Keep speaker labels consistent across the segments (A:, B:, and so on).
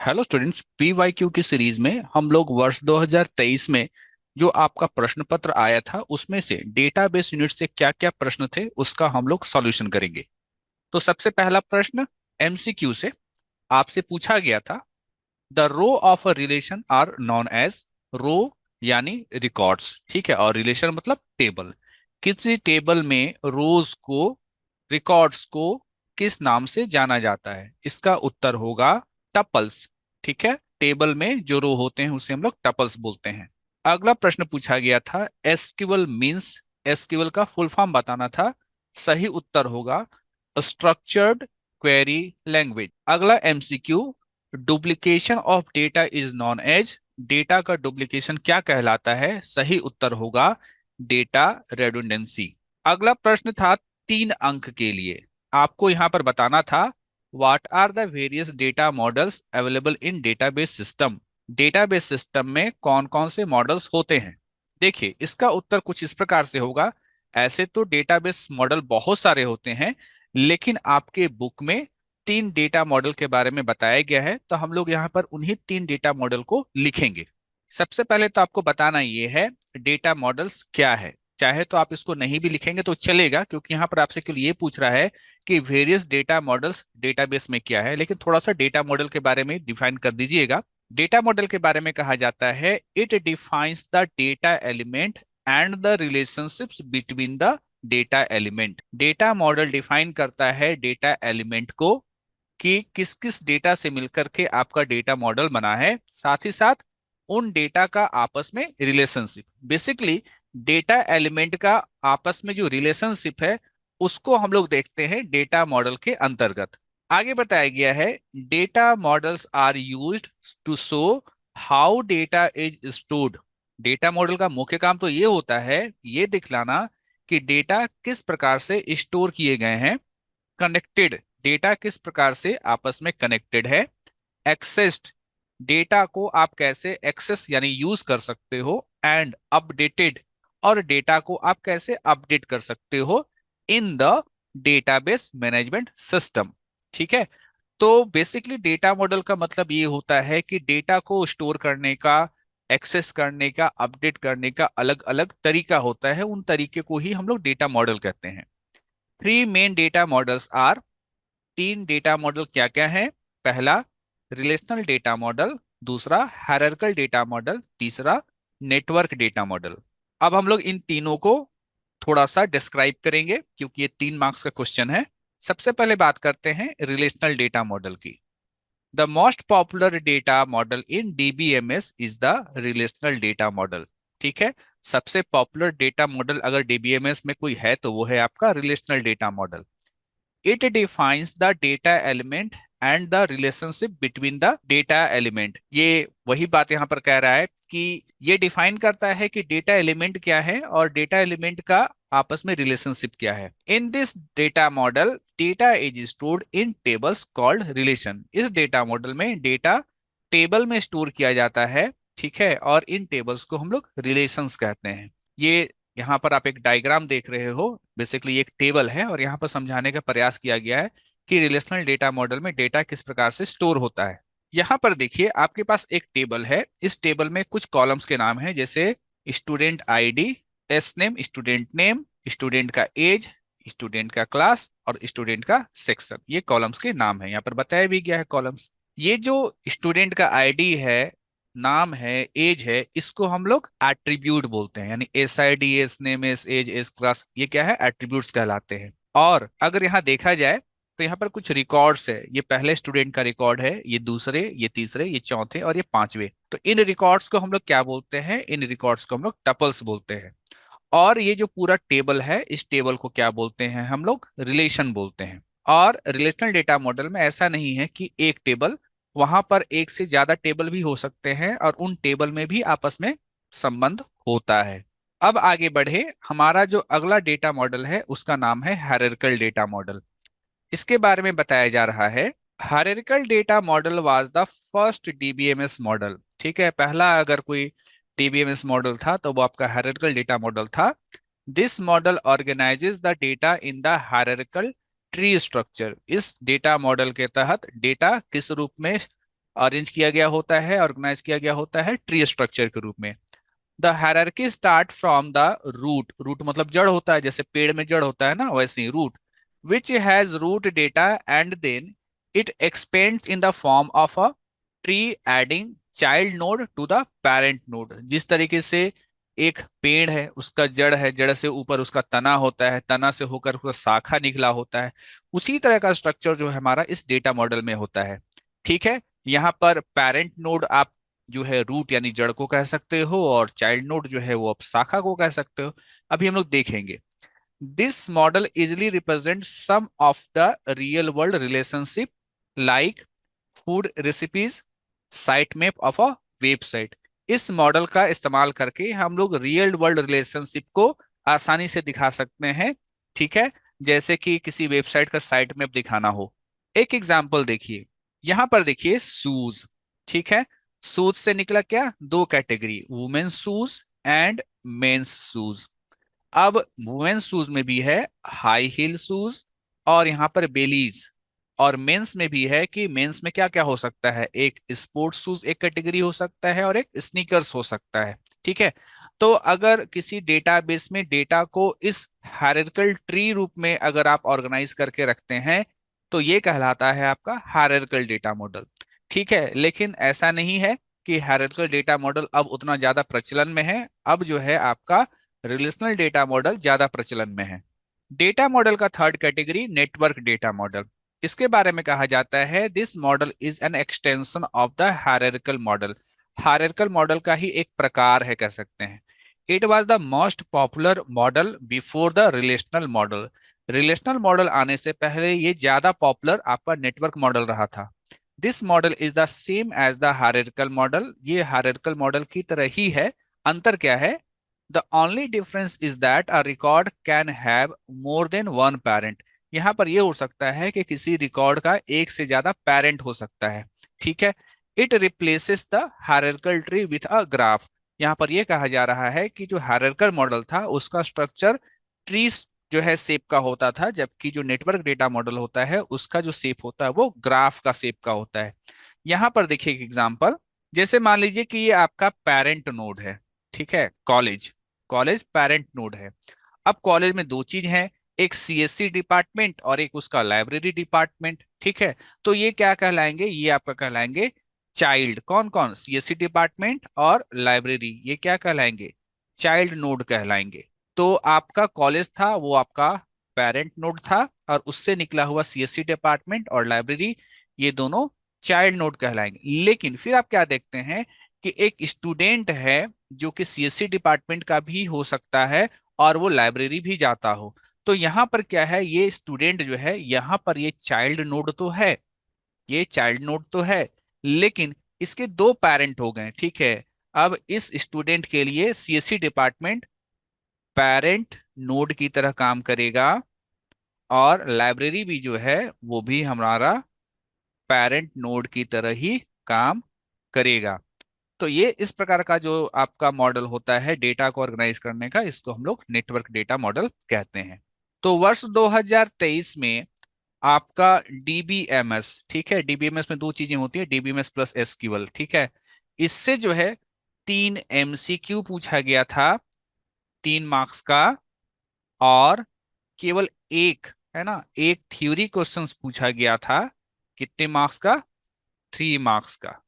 A: Hello students, PYQ की series में हम लोग वर्ष 2023 में जो आपका प्रश्न पत्र आया था उसमें से डेटाबेस यूनिट से क्या क्या प्रश्न थे उसका हम लोग सॉल्यूशन करेंगे। तो सबसे पहला प्रश्न एमसीक्यू से आपसे पूछा गया था। The row of a relation are known as row, यानी रिकॉर्ड्स, ठीक है, और रिलेशन मतलब टेबल। किसी टेबल में रोज को, रिकॉर्ड्स को किस नाम से जाना जाता है? इसका उत्तर होगा टपल्स। ठीक है, टेबल में जो रो होते हैं उसे हम लोग टपल्स बोलते हैं। अगला प्रश्न पूछा गया था एसक्यूएल मींस, एसक्यूएल का फुल फॉर्म बताना था। सही उत्तर होगा स्ट्रक्चर्ड क्वेरी लैंग्वेज। अगला MCQ, duplication of data is known as, data का डुप्लीकेशन क्या कहलाता है? सही उत्तर होगा डेटा रेडुंडेंसी। अगला प्रश्न था 3 अंक के लिए। आपको यहां पर बताना था what are the various data models available in database system. Database system में कौन कौन से मॉडल्स होते हैं? देखिए, इसका उत्तर कुछ इस प्रकार से होगा। ऐसे तो डेटाबेस मॉडल बहुत सारे होते हैं, लेकिन आपके बुक में 3 डेटा मॉडल के बारे में बताया गया है, तो हम लोग यहाँ पर उन्हीं 3 डेटा मॉडल को लिखेंगे। सबसे पहले तो आपको बताना ये है डेटा मॉडल्स क्या है। चाहे तो आप इसको नहीं भी लिखेंगे तो चलेगा, क्योंकि यहाँ पर आपसे केवल ये पूछ रहा है कि वेरियस डेटा मॉडल्स डेटाबेस में क्या है, लेकिन थोड़ा सा डेटा मॉडल के बारे में डिफाइन कर दीजिएगा। डेटा मॉडल के बारे में कहा जाता है it defines the data element and the relationships between the data element. Data model define करता है डेटा एलिमेंट को कि किस किस डेटा से मिलकर के आपका डेटा मॉडल बना है, साथ ही साथ उन डेटा का आपस में रिलेशनशिप। बेसिकली डेटा एलिमेंट का आपस में जो रिलेशनशिप है उसको हम लोग देखते हैं डेटा मॉडल के अंतर्गत। आगे बताया गया है data models are used to show how data is stored. Data model का मुख्य काम तो ये होता है ये दिखलाना कि डेटा किस प्रकार से स्टोर किए गए हैं, कनेक्टेड, डेटा किस प्रकार से आपस में कनेक्टेड है, एक्सेस्ड, डेटा को आप कैसे एक्सेस यानी यूज कर सकते हो, एंड अपडेटेड, और डेटा को आप कैसे अपडेट कर सकते हो in the database management system. ठीक है, तो बेसिकली डेटा मॉडल का मतलब ये होता है कि डेटा को स्टोर करने का, एक्सेस करने का, अपडेट करने का अलग अलग तरीका होता है, उन तरीके को ही हम लोग डेटा मॉडल कहते हैं। 3 main data models are, 3 data model क्या क्या है? पहला रिलेशनल डेटा मॉडल, दूसरा हायरार्किकल डेटा मॉडल, तीसरा नेटवर्क डेटा मॉडल। अब हम लोग इन तीनों को थोड़ा सा डिस्क्राइब करेंगे क्योंकि ये 3 मार्क्स का क्वेश्चन है। सबसे पहले बात करते हैं रिलेशनल डेटा मॉडल की। The most popular data model in DBMS is the relational data model. ठीक है, सबसे पॉपुलर डेटा मॉडल अगर डीबीएमएस में कोई है तो वो है आपका relational data model. It defines the data element and the relationship between the data element। ये वही बात यहाँ पर कह रहा है कि ये डिफाइन करता है कि डेटा एलिमेंट क्या है और डेटा एलिमेंट का आपस में रिलेशनशिप क्या है। In this data model data is stored in tables called relation. इस डेटा मॉडल में डेटा टेबल में स्टोर किया जाता है, ठीक है, और इन टेबल्स को हम लोग रिलेशंस कहते हैं। ये यहाँ पर आप एक डायग्राम देख रहे हो, बेसिकली एक टेबल है और यहाँ पर समझाने का प्रयास किया गया है कि रिलेशनल डेटा मॉडल में डेटा किस प्रकार से स्टोर होता है। यहाँ पर देखिए आपके पास एक टेबल है, इस टेबल में कुछ कॉलम्स के नाम हैं, जैसे student ID, S name, student name, student का एज, स्टूडेंट का क्लास और स्टूडेंट का सेक्शन। ये कॉलम्स के नाम है, यहाँ पर बताया भी गया है कॉलम्स। ये जो स्टूडेंट का आईडी है, नाम है, एज है, इसको हम लोग एट्रीब्यूट बोलते हैं, यानी S I D, S name, S age, S class, ये क्या है? एट्रीब्यूट्स कहलाते हैं। और अगर यहाँ देखा जाए तो यहाँ पर कुछ रिकॉर्ड्स है। ये पहले स्टूडेंट का रिकॉर्ड है, ये दूसरे, ये तीसरे, ये चौथे और ये पांचवे। तो इन रिकॉर्ड्स को हम लोग क्या बोलते हैं? इन रिकॉर्ड्स को हम लोग टपल्स बोलते हैं। और ये जो पूरा टेबल है, इस टेबल को क्या बोलते हैं? हम लोग रिलेशन बोलते हैं। और रिलेशनल डेटा मॉडल में ऐसा नहीं है कि एक टेबल, वहां पर एक से ज्यादा टेबल भी हो सकते हैं और उन टेबल में भी आपस में संबंध होता है। अब आगे बढ़े, हमारा जो अगला डेटा मॉडल है उसका नाम है हायरार्किकल डेटा मॉडल। इसके बारे में बताया जा रहा है hierarchical data model was the first DBMS model. ठीक है, पहला अगर कोई डीबीएमएस मॉडल था तो वो आपका हायरार्किकल डेटा मॉडल था। This model organises the data in the hierarchical tree structure. इस डेटा मॉडल के तहत डेटा किस रूप में अरेंज किया गया होता है, ऑर्गेनाइज किया गया होता है ट्री स्ट्रक्चर के रूप में। The hierarchy start from the root, root मतलब जड़ होता है, जैसे पेड़ में जड़ होता है ना, वैसे ही root, which has root data and then it expands in the form of a tree adding child node to the parent node. जिस तरीके से एक पेड़ है, उसका जड़ है, जड़ से ऊपर उसका तना होता है, तना से होकर उसका शाखा निकला होता है, उसी तरह का स्ट्रक्चर जो है हमारा इस डेटा मॉडल में होता है। ठीक है, यहाँ पर पेरेंट नोड आप जो है रूट यानी जड़ को कह सकते हो, और चाइल्ड नोड जो है वो आप शाखा को कह सकते हो। अभी हम लोग देखेंगे। This model easily represent some of the real world relationship like food recipes, site map of a website. इस मॉडल का इस्तेमाल करके हम लोग रियल वर्ल्ड रिलेशनशिप को आसानी से दिखा सकते हैं। ठीक है, जैसे कि किसी वेबसाइट का साइट मैप दिखाना हो। एक एग्जांपल देखिए, यहां पर देखिए शूज। ठीक है, शूज से निकला क्या, दो category, women's shoes and men's shoes. अब वुमेन्स शूज में भी है हाई हील शूज और यहाँ पर बेलीज, और मेंस में भी है कि मेंस में क्या क्या हो सकता है, एक स्पोर्ट्स शूज एक कैटेगरी हो सकता है और एक स्नीकर्स हो सकता है। ठीक है, तो अगर किसी डेटाबेस में डेटा को इस हायरार्किकल ट्री रूप में अगर आप ऑर्गेनाइज करके रखते हैं, तो ये कहलाता है आपका हायरार्किकल डेटा मॉडल। ठीक है, लेकिन ऐसा नहीं है कि हायरार्किकल डेटा मॉडल अब उतना ज्यादा प्रचलन में है। अब जो है आपका रिलेशनल डेटा मॉडल ज्यादा प्रचलन में है। डेटा मॉडल का third category network data model. इसके बारे में कहा जाता है this model is an extension of the hierarchical model. Hierarchical model का ही एक प्रकार है कह सकते हैं। It was the most popular model before the relational model. Relational model आने से पहले ये ज्यादा पॉपुलर आपका नेटवर्क मॉडल रहा था। This model is the same as the hierarchical model. ये हायरार्किकल मॉडल की तरह ही है। अंतर क्या है, the only difference is that a record can have more than one parent. यहाँ पर यह हो सकता है कि किसी रिकॉर्ड का एक से ज्यादा पेरेंट हो सकता है। ठीक है, it replaces the hierarchical tree with a graph. यहाँ पर यह कहा जा रहा है कि जो हायरार्किकल मॉडल था उसका स्ट्रक्चर ट्री जो है शेप का होता था, जबकि जो नेटवर्क डेटा मॉडल होता है उसका जो शेप होता है वो ग्राफ का शेप का होता है। यहाँ पर देखिए एक एग्जांपल, जैसे मान लीजिए कि ये आपका पेरेंट नोड है। ठीक है, कॉलेज, कॉलेज पेरेंट नोड है। अब कॉलेज में दो चीज हैं, एक सीएससी डिपार्टमेंट और एक उसका लाइब्रेरी डिपार्टमेंट। ठीक है, तो ये क्या कहलाएंगे, ये आपका कहलाएंगे चाइल्ड। कौन कौन, सीएससी डिपार्टमेंट और लाइब्रेरी, ये क्या कहलाएंगे, चाइल्ड नोड कहलाएंगे। तो आपका कॉलेज था वो आपका पेरेंट नोड था, और उससे निकला हुआ सीएससी डिपार्टमेंट और लाइब्रेरी, ये दोनों चाइल्ड नोड कहलाएंगे। लेकिन फिर आप क्या देखते हैं कि एक स्टूडेंट है जो कि सीएससी डिपार्टमेंट का भी हो सकता है और वो लाइब्रेरी भी जाता हो। तो यहाँ पर क्या है, ये स्टूडेंट जो है यहाँ पर ये चाइल्ड नोड तो है, ये चाइल्ड नोड तो है, लेकिन इसके दो पेरेंट हो गए। ठीक है, अब इस स्टूडेंट के लिए सीएससी डिपार्टमेंट पेरेंट नोड की तरह काम करेगा, और लाइब्रेरी भी जो है वो भी हमारा पेरेंट नोड की तरह ही काम करेगा। तो ये इस प्रकार का जो आपका मॉडल होता है डेटा को ऑर्गेनाइज करने का, इसको हम लोग नेटवर्क डेटा मॉडल कहते हैं। तो वर्ष 2023 में आपका डीबीएमएस, ठीक है, डीबीएमएस में दो चीजें होती है, डीबीएमएस प्लस एसक्यूएल। ठीक है, इससे जो है 3 एमसीक्यू पूछा गया था, 3 मार्क्स का, और केवल एक, है ना, एक थ्योरी क्वेश्चंस पूछा गया था। कितने मार्क्स का, 3 मार्क्स का,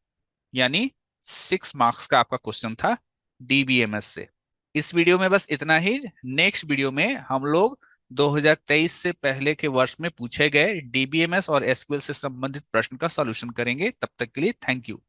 A: यानी 6 मार्क्स का आपका क्वेश्चन था डीबीएमएस से। इस वीडियो में बस इतना ही। नेक्स्ट वीडियो में हम लोग 2023 से पहले के वर्ष में पूछे गए डीबीएमएस और एसक्यूएल से संबंधित प्रश्न का सॉल्यूशन करेंगे। तब तक के लिए थैंक यू।